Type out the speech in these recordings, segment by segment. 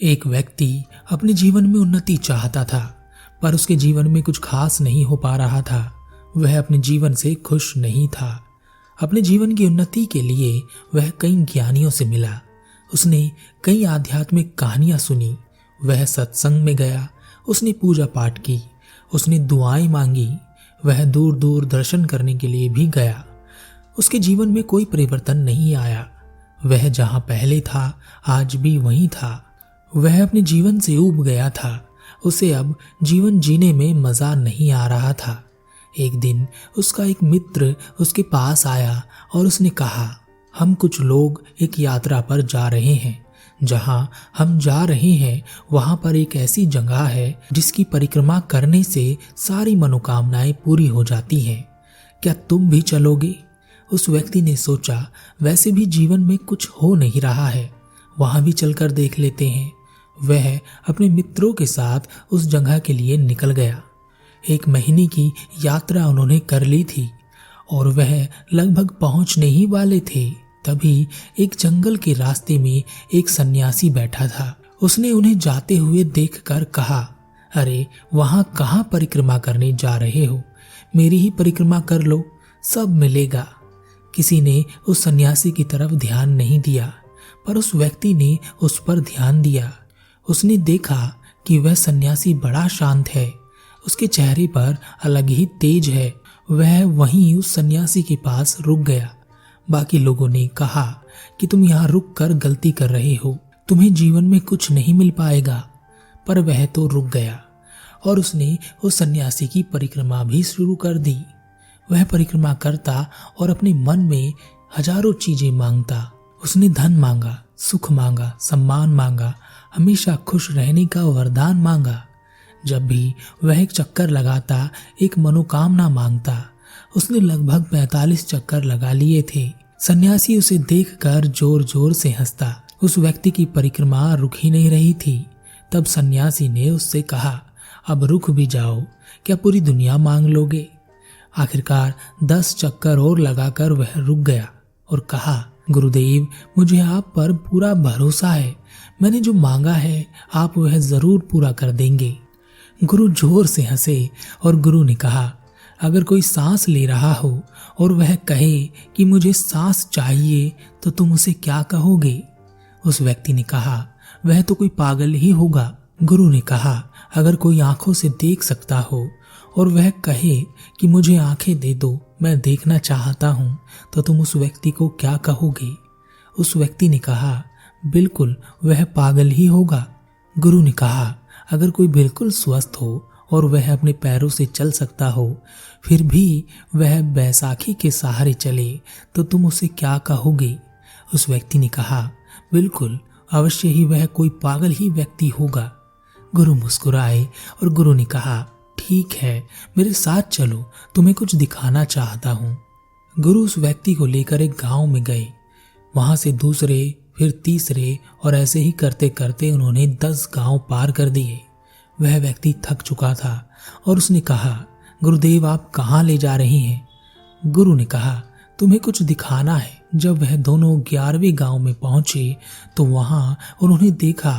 एक व्यक्ति अपने जीवन में उन्नति चाहता था, पर उसके जीवन में कुछ खास नहीं हो पा रहा था। वह अपने जीवन से खुश नहीं था। अपने जीवन की उन्नति के लिए वह कई ज्ञानियों से मिला। उसने कई आध्यात्मिक कहानियां सुनी। वह सत्संग में गया। उसने पूजा पाठ की। उसने दुआएं मांगी। वह दूर दूर दर्शन करने के लिए भी गया। उसके जीवन में कोई परिवर्तन नहीं आया। वह जहां पहले था आज भी वहीं था। वह अपने जीवन से ऊब गया था। उसे अब जीवन जीने में मजा नहीं आ रहा था। एक दिन उसका एक मित्र उसके पास आया और उसने कहा, हम कुछ लोग एक यात्रा पर जा रहे हैं। जहां हम जा रहे हैं वहां पर एक ऐसी जगह है जिसकी परिक्रमा करने से सारी मनोकामनाएं पूरी हो जाती हैं। क्या तुम भी चलोगे? उस व्यक्ति ने सोचा, वैसे भी जीवन में कुछ हो नहीं रहा है, वहां भी चलकर देख लेते हैं। वह अपने मित्रों के साथ उस जगह के लिए निकल गया। 1 महीने की यात्रा उन्होंने कर ली थी और वह लगभग पहुंचने ही वाले थे। तभी एक जंगल के रास्ते में एक सन्यासी बैठा था। उसने उन्हें जाते हुए देखकर कहा, अरे वहां कहां परिक्रमा करने जा रहे हो? मेरी ही परिक्रमा कर लो, सब मिलेगा। किसी ने उस सन्यासी की तरफ ध्यान नहीं दिया, पर उस व्यक्ति ने उस पर ध्यान दिया। उसने देखा कि वह सन्यासी बड़ा शांत है। उसके चेहरे पर अलग ही तेज है। वह वहीं उस सन्यासी के पास रुक गया। बाकी लोगों ने कहा कि तुम यहाँ रुक कर गलती कर रहे हो, तुम्हें जीवन में कुछ नहीं मिल पाएगा। पर वह तो रुक गया और उसने उस सन्यासी की परिक्रमा भी शुरू कर दी। वह परिक्रमा करता और अपने मन में हजारों चीजें मांगता। उसने धन मांगा, सुख मांगा, सम्मान मांगा, हमेशा खुश रहने का वरदान मांगा। जब भी वह एक चक्कर लगाता, एक मनोकामना मांगता। उसने लगभग 45 चक्कर लगा लिए थे। सन्यासी उसे देखकर जोर जोर से हंसता। उस व्यक्ति की परिक्रमा रुक ही नहीं रही थी। तब सन्यासी ने उससे कहा, अब रुक भी जाओ, क्या पूरी दुनिया मांग लोगे? आखिरकार 10 चक्कर और लगाकर वह रुक गया और कहा, गुरुदेव, मुझे आप पर पूरा भरोसा है। मैंने जो मांगा है आप वह जरूर पूरा कर देंगे। गुरु जोर से हंसे और गुरु ने कहा, अगर कोई सांस ले रहा हो और वह कहे कि मुझे सांस चाहिए तो तुम उसे क्या कहोगे? उस व्यक्ति ने कहा, वह तो कोई पागल ही होगा। गुरु ने कहा, अगर कोई आंखों से देख सकता हो और वह कहे कि मुझे आंखें दे दो, मैं देखना चाहता हूं, तो तुम उस व्यक्ति को क्या कहोगे? उस व्यक्ति ने कहा, बिल्कुल वह पागल ही होगा। गुरु ने कहा, अगर कोई बिल्कुल स्वस्थ हो और वह अपने पैरों से चल सकता हो, फिर भी वह बैसाखी के सहारे चले, तो तुम उसे क्या कहोगे? उस व्यक्ति ने कहा, बिल्कुल, अवश्य ही वह कोई पागल ही व्यक्ति होगा। गुरु मुस्कुराए और गुरु ने कहा, ठीक है, मेरे साथ चलो, तुम्हें कुछ दिखाना चाहता हूँ। गुरु उस व्यक्ति को लेकर एक गांव में गए। वहां से दूसरे, फिर तीसरे और ऐसे ही करते करते उन्होंने 10 गांव पार कर दिए। वह व्यक्ति थक चुका था और उसने कहा, गुरुदेव, आप कहाँ ले जा रहे हैं? गुरु ने कहा, तुम्हें कुछ दिखाना है। जब वह दोनों 11वें गांव में पहुंचे तो वहां उन्होंने देखा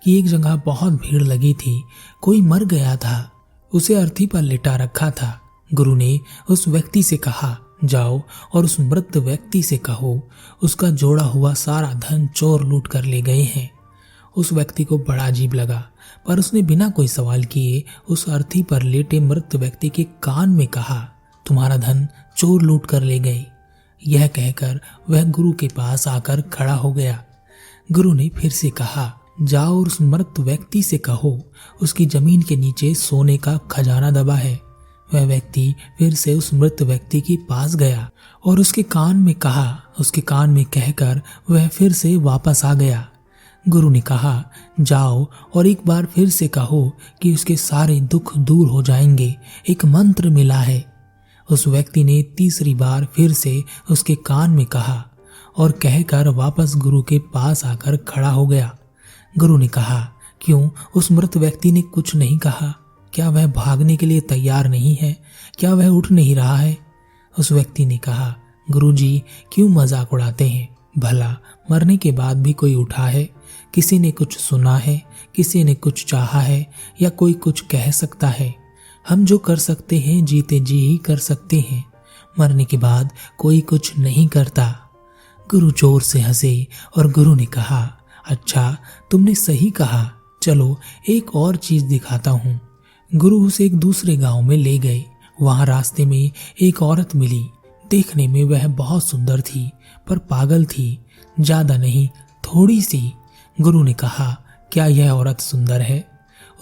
कि एक जगह बहुत भीड़ लगी थी। कोई मर गया था, उसे अर्थी पर लिटा रखा था। गुरु ने उस व्यक्ति से कहा, जाओ और उस मृत व्यक्ति से कहो, उसका जोड़ा हुआ सारा धन चोर लूट कर ले गए हैं। उस व्यक्ति को बड़ा अजीब लगा, पर उसने बिना कोई सवाल किए उस अर्थी पर लेटे मृत व्यक्ति के कान में कहा, तुम्हारा धन चोर लूट कर ले गए। यह कहकर वह गुरु के पास आकर खड़ा हो गया। गुरु ने फिर से कहा, जाओ और उस मृत व्यक्ति से कहो, उसकी जमीन के नीचे सोने का खजाना दबा है। वह व्यक्ति फिर से उस मृत व्यक्ति के पास गया और उसके कान में कहा। उसके कान में कहकर वह फिर से वापस आ गया। गुरु ने कहा, जाओ और एक बार फिर से कहो कि उसके सारे दुख दूर हो जाएंगे, एक मंत्र मिला है। उस व्यक्ति ने तीसरी बार फिर से उसके कान में कहा और कहकर वापस गुरु के पास आकर खड़ा हो गया। गुरु ने कहा, क्यों उस मृत व्यक्ति ने कुछ नहीं कहा? क्या वह भागने के लिए तैयार नहीं है? क्या वह उठ नहीं रहा है? उस व्यक्ति ने कहा, गुरुजी, क्यों मजाक उड़ाते हैं? भला मरने के बाद भी कोई उठा है? किसी ने कुछ सुना है? किसी ने कुछ चाहा है? या कोई कुछ कह सकता है? हम जो कर सकते हैं जीते जी ही कर सकते हैं, मरने के बाद कोई कुछ नहीं करता। गुरु जोर से हंसे और गुरु ने कहा, अच्छा तुमने सही कहा, चलो एक और चीज दिखाता हूँ। गुरु उसे एक दूसरे गांव में ले गए। वहां रास्ते में एक औरत मिली। देखने में वह बहुत सुंदर थी, पर पागल थी, ज्यादा नहीं थोड़ी सी। गुरु ने कहा, क्या यह औरत सुंदर है?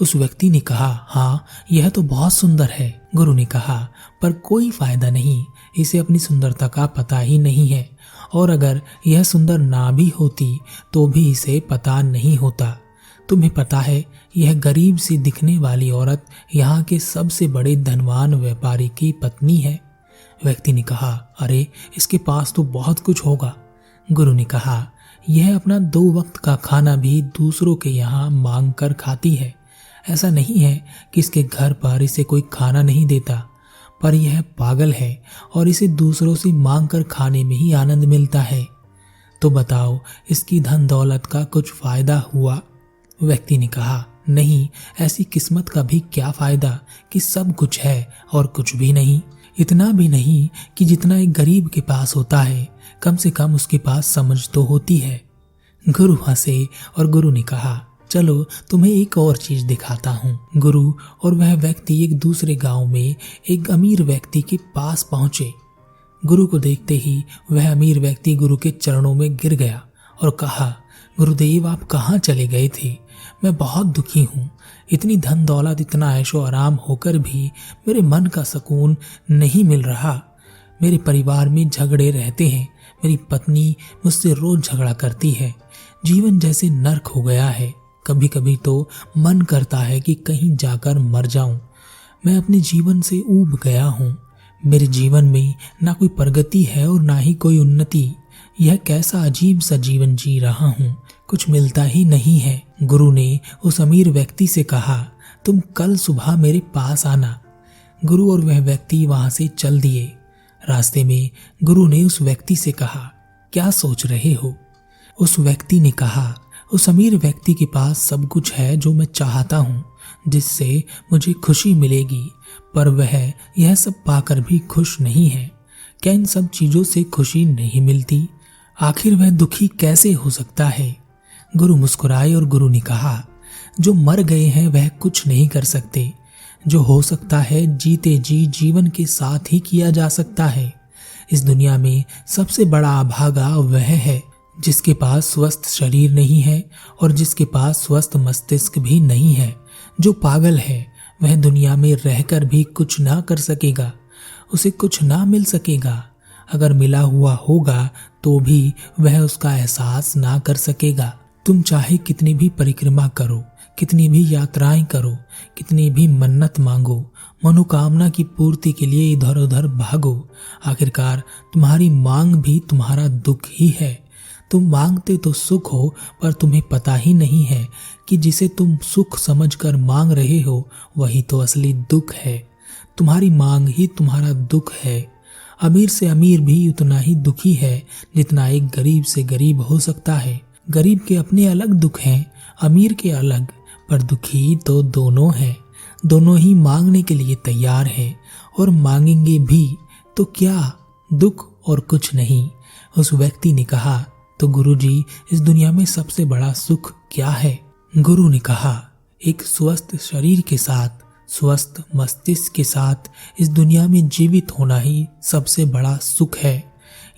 उस व्यक्ति ने कहा, हाँ यह तो बहुत सुंदर है। गुरु ने कहा, पर कोई फायदा नहीं, इसे अपनी सुंदरता का पता ही नहीं है, और अगर यह सुंदर ना भी होती तो भी इसे पता नहीं होता। तुम्हें पता है, यह गरीब सी दिखने वाली औरत यहाँ के सबसे बड़े धनवान व्यापारी की पत्नी है। व्यक्ति ने कहा, अरे इसके पास तो बहुत कुछ होगा। गुरु ने कहा, यह अपना 2 वक्त का खाना भी दूसरों के यहाँ मांग कर खाती है। ऐसा नहीं है कि इसके घर पर इसे कोई खाना नहीं देता, पर यह पागल है और इसे दूसरों से मांग कर खाने में ही आनंद मिलता है। तो बताओ, इसकी धन दौलत का कुछ फायदा हुआ? व्यक्ति ने कहा, नहीं, ऐसी किस्मत का भी क्या फायदा कि सब कुछ है और कुछ भी नहीं। इतना भी नहीं कि जितना एक गरीब के पास होता है, कम से कम उसके पास समझ तो होती है। गुरु हंसे और गुरु ने कहा, चलो तुम्हें एक और चीज दिखाता हूँ। गुरु और वह व्यक्ति एक दूसरे गांव में एक अमीर व्यक्ति के पास पहुंचे। गुरु को देखते ही वह अमीर व्यक्ति गुरु के चरणों में गिर गया और कहा, गुरुदेव आप कहाँ चले गए थे? मैं बहुत दुखी हूँ। इतनी धन दौलत, इतना ऐशो आराम होकर भी मेरे मन का सुकून नहीं मिल रहा। मेरे परिवार में झगड़े रहते हैं, मेरी पत्नी मुझसे रोज झगड़ा करती है। जीवन जैसे नर्क हो गया है। कभी कभी तो मन करता है कि कहीं जाकर मर जाऊं। मैं अपने जीवन से ऊब गया हूँ। मेरे जीवन में ना कोई प्रगति है और ना ही कोई उन्नति। यह कैसा अजीब सा जीवन जी रहा हूँ, कुछ मिलता ही नहीं है। गुरु ने उस अमीर व्यक्ति से कहा, तुम कल सुबह मेरे पास आना। गुरु और वह व्यक्ति वहां से चल दिए। रास्ते में गुरु ने उस व्यक्ति से कहा, क्या सोच रहे हो? उस व्यक्ति ने कहा, उस अमीर व्यक्ति के पास सब कुछ है जो मैं चाहता हूँ, जिससे मुझे खुशी मिलेगी, पर वह यह सब पाकर भी खुश नहीं है। क्या इन सब चीजों से खुशी नहीं मिलती? आखिर वह दुखी कैसे हो सकता है? गुरु मुस्कुराए और गुरु ने कहा, जो मर गए हैं वह कुछ नहीं कर सकते। जो हो सकता है जीते जी जीवन के साथ ही किया जा सकता है। इस दुनिया में सबसे बड़ा अभागा वह है जिसके पास स्वस्थ शरीर नहीं है और जिसके पास स्वस्थ मस्तिष्क भी नहीं है। जो पागल है वह दुनिया में रहकर भी कुछ ना कर सकेगा, उसे कुछ ना मिल सकेगा। अगर मिला हुआ होगा तो भी वह उसका एहसास ना कर सकेगा। तुम चाहे कितनी भी परिक्रमा करो, कितनी भी यात्राएं करो, कितनी भी मन्नत मांगो, मनोकामना की पूर्ति के लिए इधर उधर भागो, आखिरकार तुम्हारी मांग भी तुम्हारा दुख ही है। तुम मांगते तो सुख हो, पर तुम्हें पता ही नहीं है कि जिसे तुम सुख समझकर मांग रहे हो वही तो असली दुख है। तुम्हारी मांग ही तुम्हारा दुख है। अमीर से अमीर भी उतना ही दुखी है जितना एक गरीब से गरीब हो सकता है। गरीब के अपने अलग दुख हैं, अमीर के अलग, पर दुखी तो दोनों हैं। दोनों ही मांगने के लिए तैयार हैं और मांगेंगे भी। तो क्या दुख और कुछ नहीं? उस व्यक्ति ने कहा, तो गुरुजी, इस दुनिया में सबसे बड़ा सुख क्या है? गुरु ने कहा, एक स्वस्थ शरीर के साथ, स्वस्थ मस्तिष्क के साथ इस दुनिया में जीवित होना ही सबसे बड़ा सुख है।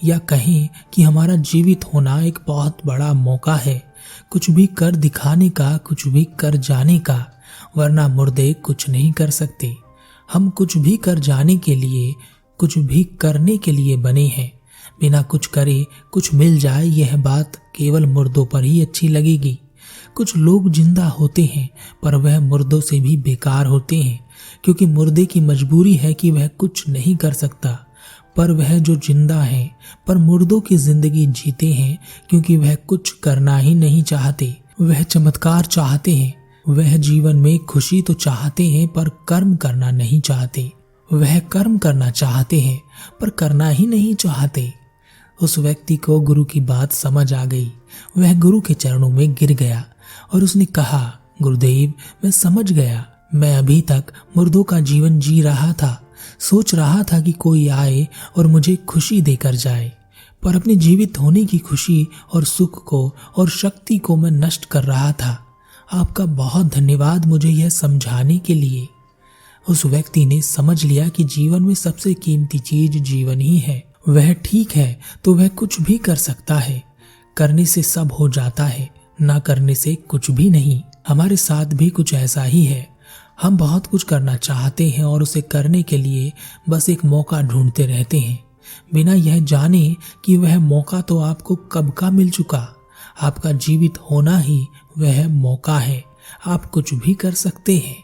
या कहें कि हमारा जीवित होना एक बहुत बड़ा मौका है, कुछ भी कर दिखाने का, कुछ भी कर जाने का, वरना मुर्दे कुछ नहीं कर सकते। हम कुछ भी कर जाने के लिए, कुछ भी करने के लिए बने हैं। बिना कुछ करे कुछ मिल जाए, यह बात केवल मुर्दों पर ही अच्छी लगेगी। कुछ लोग जिंदा होते हैं पर वह मुर्दों से भी बेकार होते हैं, क्योंकि मुर्दे की मजबूरी है कि वह कुछ नहीं कर सकता। पर वह जो जिंदा हैं पर मुर्दों की जिंदगी जीते हैं, क्योंकि वह कुछ करना ही नहीं चाहते। वह चमत्कार चाहते हैं, वह जीवन में खुशी तो चाहते हैं पर कर्म करना नहीं चाहते। वह कर्म करना चाहते हैं पर करना ही नहीं चाहते। उस व्यक्ति को गुरु की बात समझ आ गई। वह गुरु के चरणों में गिर गया और उसने कहा, गुरुदेव, मैं समझ गया। मैं अभी तक मुर्दों का जीवन जी रहा था, सोच रहा था कि कोई आए और मुझे खुशी देकर जाए, पर अपने जीवित होने की खुशी और सुख को और शक्ति को मैं नष्ट कर रहा था। आपका बहुत धन्यवाद मुझे यह समझाने के लिए। उस व्यक्ति ने समझ लिया कि जीवन में सबसे कीमती चीज जीवन ही है। वह ठीक है तो वह कुछ भी कर सकता है। करने से सब हो जाता है, ना करने से कुछ भी नहीं। हमारे साथ भी कुछ ऐसा ही है। हम बहुत कुछ करना चाहते हैं और उसे करने के लिए बस एक मौका ढूंढते रहते हैं, बिना यह जाने कि वह मौका तो आपको कब का मिल चुका। आपका जीवित होना ही वह मौका है। आप कुछ भी कर सकते हैं।